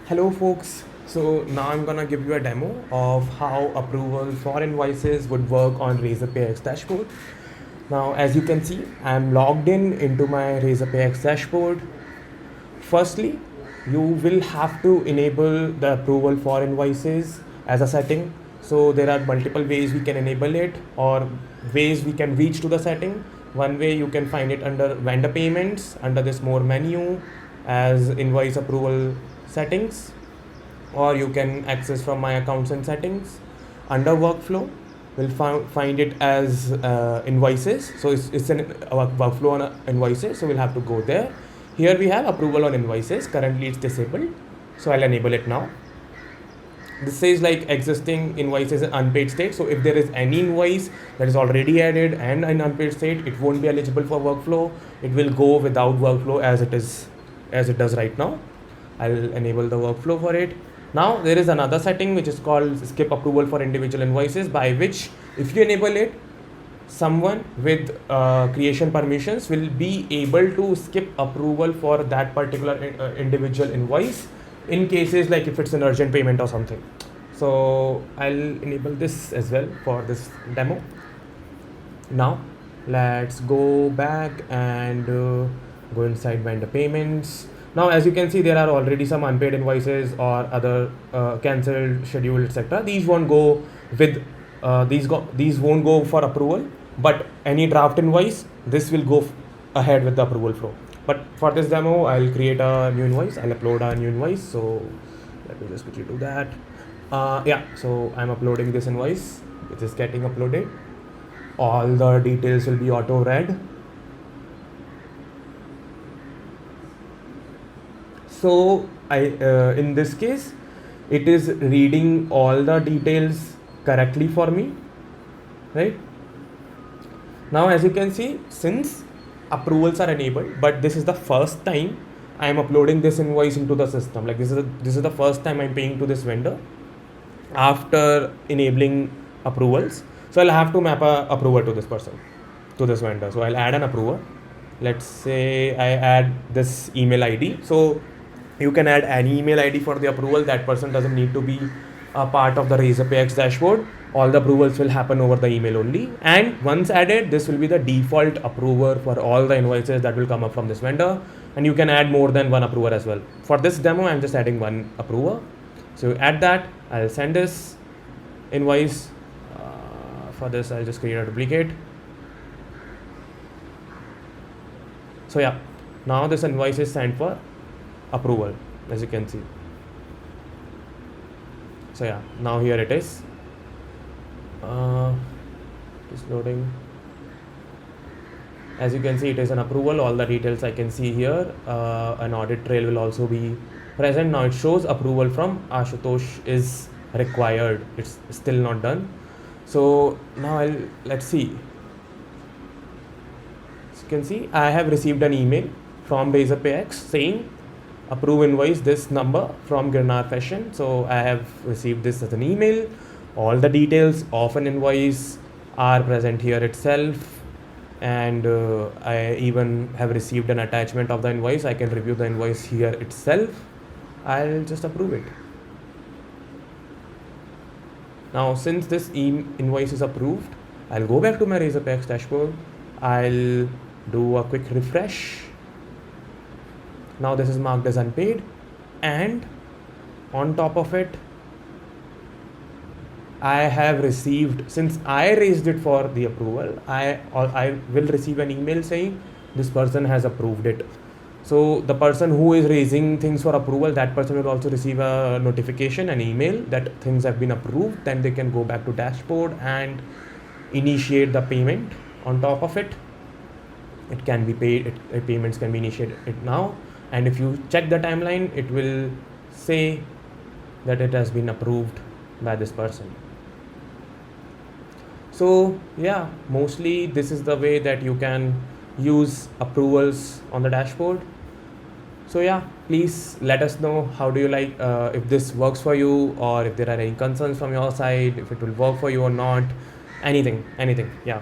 Hello folks, so now I'm gonna give you a demo of how approval for invoices would work on RazorpayX Dashboard. Now as you can see, I'm logged in into my RazorpayX Dashboard. Firstly, you will have to enable the approval for invoices as a setting. So there are multiple ways we can enable it or ways we can reach to the setting. One way you can find it under vendor payments under this more menu as invoice approval settings, or you can access from my accounts and settings. Under workflow, we'll find it as invoices. So it's a workflow on invoices. So we'll have to go there. Here we have approval on invoices. Currently it's disabled. So I'll enable it now. This says like existing invoices in unpaid state. So if there is any invoice that is already added and in unpaid state, it won't be eligible for workflow. It will go without workflow as it does right now. I'll enable the workflow for it. Now there is another setting which is called skip approval for individual invoices, by which if you enable it, someone with creation permissions will be able to skip approval for that particular individual invoice in cases like if it's an urgent payment or something. So I'll enable this as well for this demo. Now let's go back and go inside vendor payments. Now as you can see, there are already some unpaid invoices or other cancelled, scheduled, etc. These won't go with these won't go for approval, but any draft invoice, this will go ahead with the approval flow. But for this demo, I'll create a new invoice. I'll upload a new invoice. So let me just quickly do that. Yeah, so I'm uploading this invoice. It is getting uploaded. All the details will be auto read. So in this case, it is reading all the details correctly for me, right? Now as you can see, since approvals are enabled, but this is the first time I am uploading this invoice into the system. Like this is the first time I'm paying to this vendor after enabling approvals. So I'll have to map a approver to this person, to this vendor. So I'll add an approver. Let's say I add this email ID. So you can add any email ID for the approval. That person doesn't need to be a part of the RazorpayX dashboard. All the approvals will happen over the email only. And once added, this will be the default approver for all the invoices that will come up from this vendor. And you can add more than one approver as well. For this demo, I'm just adding one approver. So add that. I'll send this invoice. For this, I'll just create a duplicate. So yeah, now this invoice is sent for approval, as you can see. So yeah, now here it is. Just loading. As you can see, it is an approval. All the details I can see here. An audit trail will also be present. Now it shows approval from Ashutosh is required. It's still not done. So now let's see. As you can see, I have received an email from RazorpayX saying approve invoice this number from Girnar Fashion. So I have received this as an email. All the details of an invoice are present here itself, and I even have received an attachment of the invoice. I can review the invoice here itself. I'll just approve it. Now since this invoice is approved, I'll go back to my RazorpayX dashboard. I'll do a quick refresh. Now this is marked as unpaid, and on top of it, I have received, since I raised it for the approval, I will receive an email saying this person has approved it. So the person who is raising things for approval, that person will also receive a notification, an email that things have been approved. Then they can go back to dashboard and initiate the payment. On top of it, it can be paid. Payments can be initiated now. And if you check the timeline, it will say that it has been approved by this person. So yeah, mostly this is the way that you can use approvals on the dashboard. So yeah, please let us know how do you like, if this works for you, or if there are any concerns from your side, if it will work for you or not, anything. Yeah.